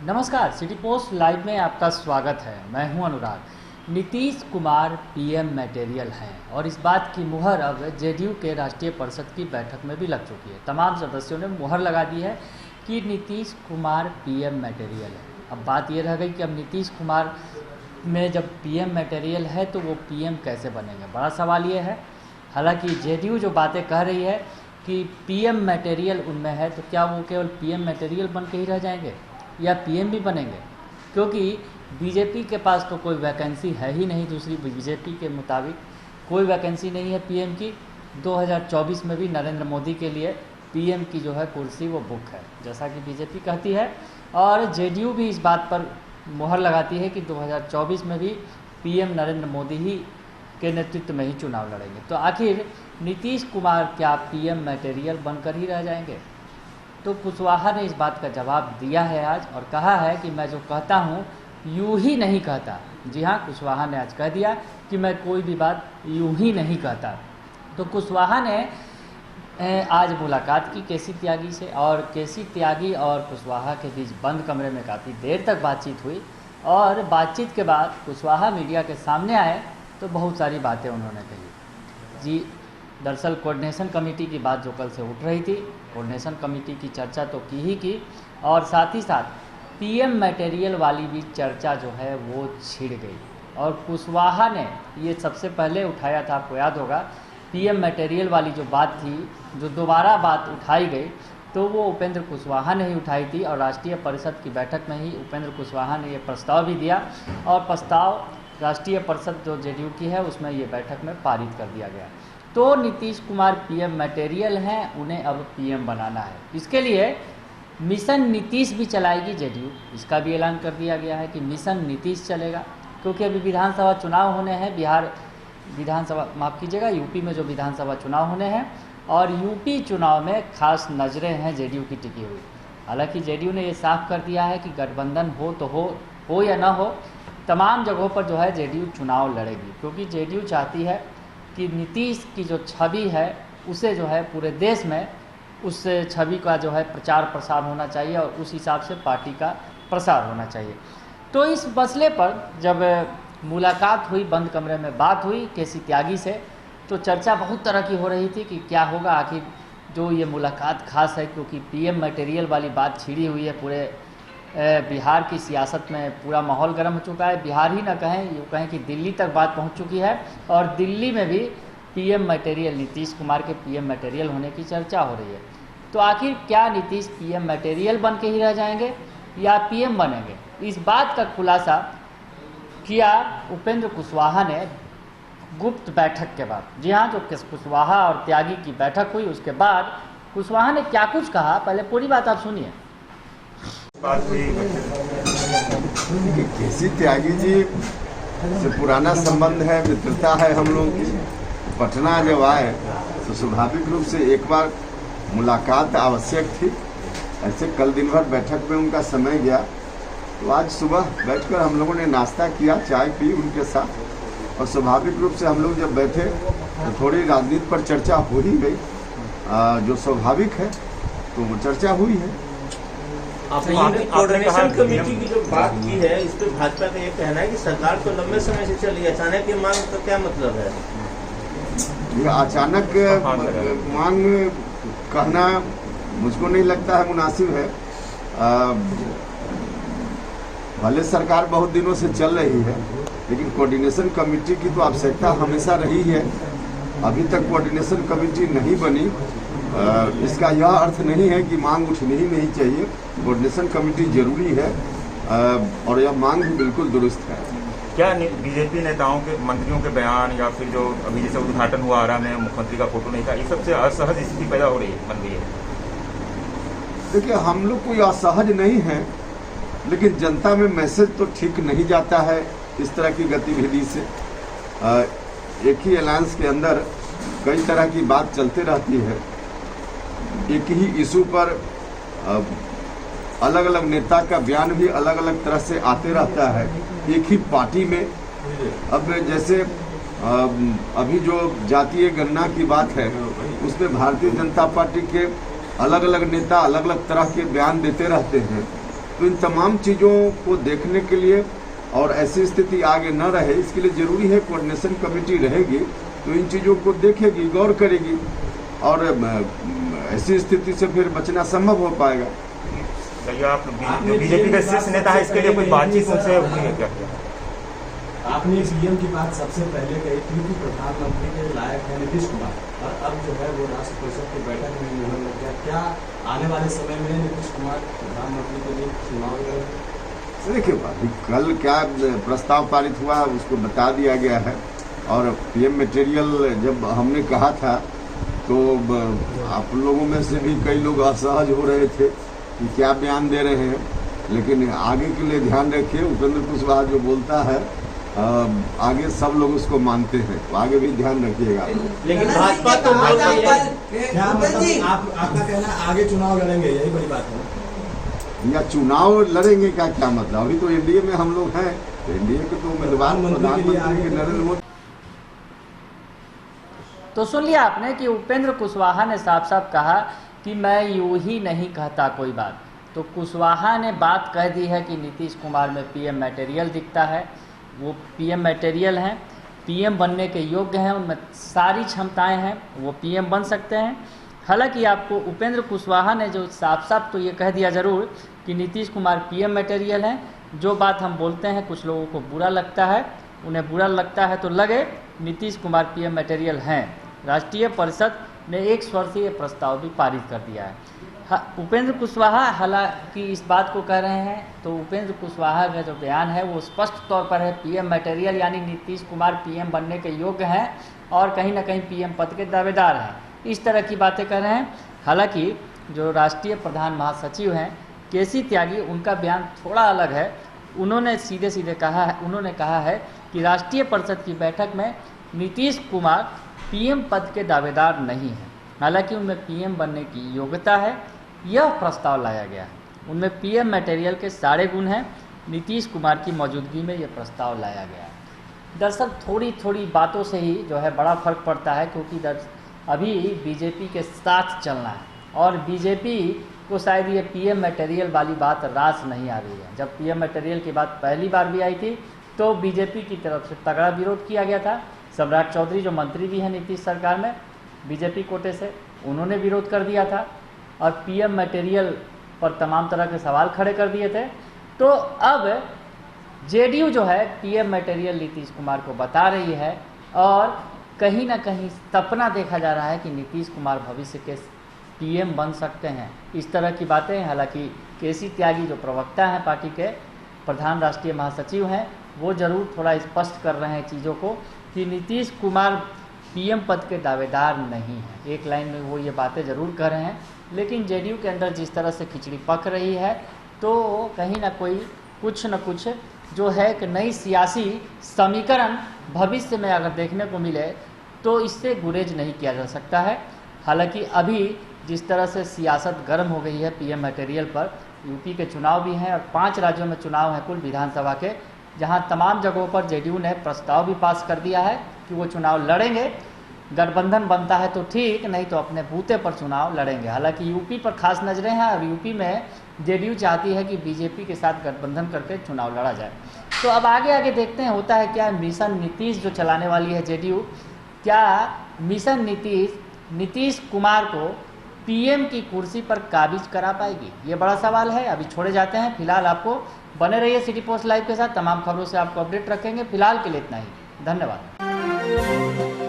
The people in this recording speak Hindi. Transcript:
नमस्कार, सिटी पोस्ट लाइव में आपका स्वागत है। मैं हूं अनुराग। नीतीश कुमार पीएम मटेरियल हैं और इस बात की मुहर अब जेडीयू के राष्ट्रीय परिषद की बैठक में भी लग चुकी है। तमाम सदस्यों ने मुहर लगा दी है कि नीतीश कुमार पीएम मटेरियल है। अब बात ये रह गई कि अब नीतीश कुमार में जब पीएम मटेरियल है तो वो पीएम कैसे बनेंगे, बड़ा सवाल ये है। हालांकि जेडीयू जो बातें कह रही है कि पीएम मटेरियल उनमें है, तो क्या वो केवल पीएम मटेरियल बन के ही रह जाएंगे या पीएम भी बनेंगे? क्योंकि बीजेपी के पास तो कोई वैकेंसी है ही नहीं। दूसरी बीजेपी के मुताबिक कोई वैकेंसी नहीं है पीएम की। 2024 में भी नरेंद्र मोदी के लिए पीएम की जो है कुर्सी वो बुक है, जैसा कि बीजेपी कहती है। और जेडीयू भी इस बात पर मुहर लगाती है कि 2024 में भी पीएम नरेंद्र मोदी ही के नेतृत्व में ही चुनाव लड़ेंगे। तो आखिर नीतीश कुमार क्या पीएम मटेरियल बनकर ही रह जाएंगे? तो कुशवाहा ने इस बात का जवाब दिया है आज और कहा है कि मैं जो कहता हूँ यूं ही नहीं कहता। जी हाँ, कुशवाहा ने आज कह दिया कि मैं कोई भी बात यूं ही नहीं कहता। तो कुशवाहा ने आज मुलाकात की केसी त्यागी से और केसी त्यागी और कुशवाहा के बीच बंद कमरे में काफ़ी देर तक बातचीत हुई और बातचीत के बाद कुशवाहा मीडिया के सामने आए तो बहुत सारी बातें उन्होंने कही। जी, दरअसल कोऑर्डिनेशन कमेटी की बात जो कल से उठ रही थी, कोऑर्डिनेशन कमेटी की चर्चा तो की ही की और साथ ही साथ पीएम मटेरियल वाली भी चर्चा जो है वो छिड़ गई। और कुशवाहा ने ये सबसे पहले उठाया था, आपको याद होगा, पीएम मटेरियल वाली जो बात थी, जो दोबारा बात उठाई गई, तो वो उपेंद्र कुशवाहा ने ही उठाई थी और राष्ट्रीय परिषद की बैठक में ही उपेंद्र कुशवाहा ने ये प्रस्ताव भी दिया और प्रस्ताव राष्ट्रीय परिषद जो जेडीयू की है उसमें ये बैठक में पारित कर दिया गया। तो नीतीश कुमार पीएम मटेरियल हैं, उन्हें अब पीएम बनाना है। इसके लिए मिशन नीतीश भी चलाएगी जेडीयू, इसका भी ऐलान कर दिया गया है कि मिशन नीतीश चलेगा। क्योंकि अभी विधानसभा चुनाव होने हैं, बिहार विधानसभा, माफ़ कीजिएगा, यूपी में जो विधानसभा चुनाव होने हैं और यूपी चुनाव में खास नज़रें हैं जेडीयू की टिकी हुई। हालांकि जेडीयू ने ये साफ कर दिया है कि गठबंधन हो तो हो या ना हो, तमाम जगहों पर जो है जेडीयू चुनाव लड़ेगी। क्योंकि जेडीयू चाहती है कि नीतीश की जो छवि है उसे जो है पूरे देश में उस छवि का जो है प्रचार प्रसार होना चाहिए और उस हिसाब से पार्टी का प्रसार होना चाहिए। तो इस मसले पर जब मुलाकात हुई, बंद कमरे में बात हुई केसी त्यागी से, तो चर्चा बहुत तरह की हो रही थी कि क्या होगा। आखिर जो ये मुलाकात खास है क्योंकि पीएम मटेरियल वाली बात छिड़ी हुई है। पूरे बिहार की सियासत में पूरा माहौल गर्म हो चुका है। बिहार ही ना कहें, यूँ कहें कि दिल्ली तक बात पहुंच चुकी है और दिल्ली में भी पीएम मटेरियल, नीतीश कुमार के पीएम मटेरियल होने की चर्चा हो रही है। तो आखिर क्या नीतीश पीएम मटेरियल बन के ही रह जाएंगे या पीएम बनेंगे? इस बात का खुलासा किया उपेंद्र कुशवाहा ने गुप्त बैठक के बाद। जी हाँ, जो कुशवाहा और त्यागी की बैठक हुई उसके बाद कुशवाहा ने क्या कुछ कहा, पहले पूरी बात आप सुनिए। केसी त्यागी जी से पुराना संबंध है, मित्रता है हम लोगों की। पटना जब आए तो स्वाभाविक रूप से एक बार मुलाकात आवश्यक थी। ऐसे कल दिन भर बैठक में उनका समय गया, तो आज सुबह बैठकर हम लोगों ने नाश्ता किया, चाय पी उनके साथ। और स्वाभाविक रूप से हम लोग जब बैठे तो थोड़ी राजनीति पर चर्चा हो ही गई, जो स्वाभाविक है, तो वो चर्चा हुई है। कोऑर्डिनेशन कमेटी की जो बात की है, इस पर भाजपा का ये कहना है कि सरकार तो लंबे समय से चली, अचानक ये मांग का क्या मतलब है? ये अचानक मांग कहना मुझको नहीं लगता है मुनासिब है। भले सरकार बहुत दिनों से चल रही है, लेकिन कोऑर्डिनेशन कमेटी की तो आवश्यकता हमेशा रही है। अभी तक कोऑर्डिनेशन कमेटी नहीं बनी, इसका यह अर्थ नहीं है कि मांग उठनी ही नहीं चाहिए। कोऑर्डिनेशन कमेटी जरूरी है और यह मांग भी बिल्कुल दुरुस्त है। क्या बीजेपी नेताओं के, मंत्रियों के बयान या फिर जो अभी जैसे उद्घाटन हुआ आरा में मुख्यमंत्री का फोटो नहीं था, ये सबसे असहज स्थिति पैदा हो रही है, बन रही है? देखिए, हम लोग कोई असहज नहीं है, लेकिन जनता में मैसेज तो ठीक नहीं जाता है इस तरह की गतिविधि से। एक ही अलायंस के अंदर कई तरह की बात चलते रहती है। एक ही इशू पर अलग अलग नेता का बयान भी अलग अलग तरह से आते रहता है एक ही पार्टी में। अब जैसे अभी जो जातीय गणना की बात है, उसमें भारतीय जनता पार्टी के अलग अलग नेता अलग अलग तरह के बयान देते रहते हैं। तो इन तमाम चीज़ों को देखने के लिए और ऐसी स्थिति आगे न रहे, इसके लिए जरूरी है कोऑर्डिनेशन कमेटी रहेगी तो इन चीज़ों को देखेगी, गौर करेगी और ऐसी स्थिति से फिर बचना संभव हो पाएगा। आप बीजेपी के शीर्ष नेता है, इसके लिए कोई बातचीत उनसे हुई है क्या? आपने सीएम की बात सबसे पहले कही थी कि प्रधानमंत्री के लायक है नीतीश कुमार, और अब जो है वो राष्ट्र परिषद की बैठक में होने लग गया। क्या आने वाले समय में नीतीश कुमार प्रधानमंत्री के लिए चुनाव लड़ेंगे? देखिए, अभी कल क्या प्रस्ताव पारित हुआ उसको बता दिया गया है, और पीएम मटेरियल जब हमने कहा था तो आप लोगों में से भी कई लोग असहज हो रहे थे कि क्या बयान दे रहे हैं, लेकिन आगे के लिए ध्यान रखिए, उपेंद्र कुशवाहा जो बोलता है आगे सब लोग उसको मानते हैं, तो आगे भी ध्यान रखिएगा। लेकिन भाजपा तो क्या मतलब आपका कहना आगे चुनाव लड़ेंगे, यही बड़ी बात है? या चुनाव लड़ेंगे क्या मतलब? अभी तो एनडीए में हम लोग हैं, तो एनडीए के तो उम्मीदवार प्रधानमंत्री नरेंद्र मोदी। तो सुन लिया आपने कि उपेंद्र कुशवाहा ने साफ साफ कहा कि मैं यूं ही नहीं कहता कोई बात। तो कुशवाहा ने बात कह दी है कि नीतीश कुमार में पीएम मटेरियल दिखता है, वो पीएम मटेरियल हैं, पीएम बनने के योग्य हैं, उनमें सारी क्षमताएं हैं, वो पीएम बन सकते हैं। हालांकि आपको उपेंद्र कुशवाहा ने जो साफ साफ तो ये कह दिया ज़रूर कि नीतीश कुमार पीएम मटेरियल हैं। जो बात हम बोलते हैं कुछ लोगों को बुरा लगता है, उन्हें बुरा लगता है तो लगे, नीतीश कुमार पीएम मटेरियल हैं। राष्ट्रीय परिषद ने एक स्वर से ये प्रस्ताव भी पारित कर दिया है। उपेंद्र कुशवाहा हालांकि इस बात को कह रहे हैं, तो उपेंद्र कुशवाहा का जो बयान है वो स्पष्ट तौर पर है पीएम मटेरियल, यानी नीतीश कुमार पीएम बनने के योग्य हैं और कहीं ना कहीं पीएम पद के दावेदार हैं, इस तरह की बातें कर रहे हैं। हालांकि जो राष्ट्रीय प्रधान महासचिव हैं केसी त्यागी, उनका बयान थोड़ा अलग है। उन्होंने सीधे सीधे कहा है कि राष्ट्रीय परिषद की बैठक में नीतीश कुमार पीएम पद के दावेदार नहीं हैं, हालांकि उनमें पीएम बनने की योग्यता है, यह प्रस्ताव लाया गया है। उनमें पीएम मटेरियल के सारे गुण हैं, नीतीश कुमार की मौजूदगी में यह प्रस्ताव लाया गया है। दरअसल थोड़ी थोड़ी बातों से ही जो है बड़ा फर्क पड़ता है, क्योंकि अभी बीजेपी के साथ चलना है और बीजेपी को शायद ये पीएम मटेरियल वाली बात रास नहीं आ रही है। जब पीएम मटेरियल की बात पहली बार भी आई थी तो बीजेपी की तरफ से तगड़ा विरोध किया गया था। सम्राट चौधरी जो मंत्री भी हैं नीतीश सरकार में बीजेपी कोटे से, उन्होंने विरोध कर दिया था और पीएम मटेरियल पर तमाम तरह के सवाल खड़े कर दिए थे। तो अब जेडीयू जो है पीएम मटेरियल नीतीश कुमार को बता रही है और कहीं ना कहीं सपना देखा जा रहा है कि नीतीश कुमार भविष्य के पीएम बन सकते हैं, इस तरह की बातें। हालांकि केसी त्यागी जो प्रवक्ता हैं पार्टी के, प्रधान राष्ट्रीय महासचिव हैं, वो ज़रूर थोड़ा स्पष्ट कर रहे हैं चीज़ों को कि नीतीश कुमार पीएम पद के दावेदार नहीं हैं। एक लाइन में वो ये बातें ज़रूर कर रहे हैं, लेकिन जेडीयू के अंदर जिस तरह से खिचड़ी पक रही है तो कहीं ना कोई कुछ न कुछ जो है कि नई सियासी समीकरण भविष्य में अगर देखने को मिले तो इससे गुरेज नहीं किया जा सकता है। हालांकि अभी जिस तरह से सियासत गर्म हो गई है पीएम मटेरियल पर, यूपी के चुनाव भी हैं और 5 राज्यों में चुनाव हैं कुल विधानसभा के, जहां तमाम जगहों पर जेडीयू ने प्रस्ताव भी पास कर दिया है कि वो चुनाव लड़ेंगे। गठबंधन बनता है तो ठीक, नहीं तो अपने बूते पर चुनाव लड़ेंगे। हालांकि यूपी पर खास नजरें हैं और यूपी में जेडीयू चाहती है कि बीजेपी के साथ गठबंधन करके चुनाव लड़ा जाए। तो अब आगे देखते हैं होता है क्या। मिशन नीतीश जो चलाने वाली है जेडीयू, क्या मिशन नीतीश कुमार को पीएम की कुर्सी पर काबिज करा पाएगी, ये बड़ा सवाल है। अभी छोड़े जाते हैं, फिलहाल आपको बने रहिए सिटी पोस्ट लाइव के साथ, तमाम खबरों से आपको अपडेट रखेंगे। फिलहाल के लिए इतना ही, धन्यवाद।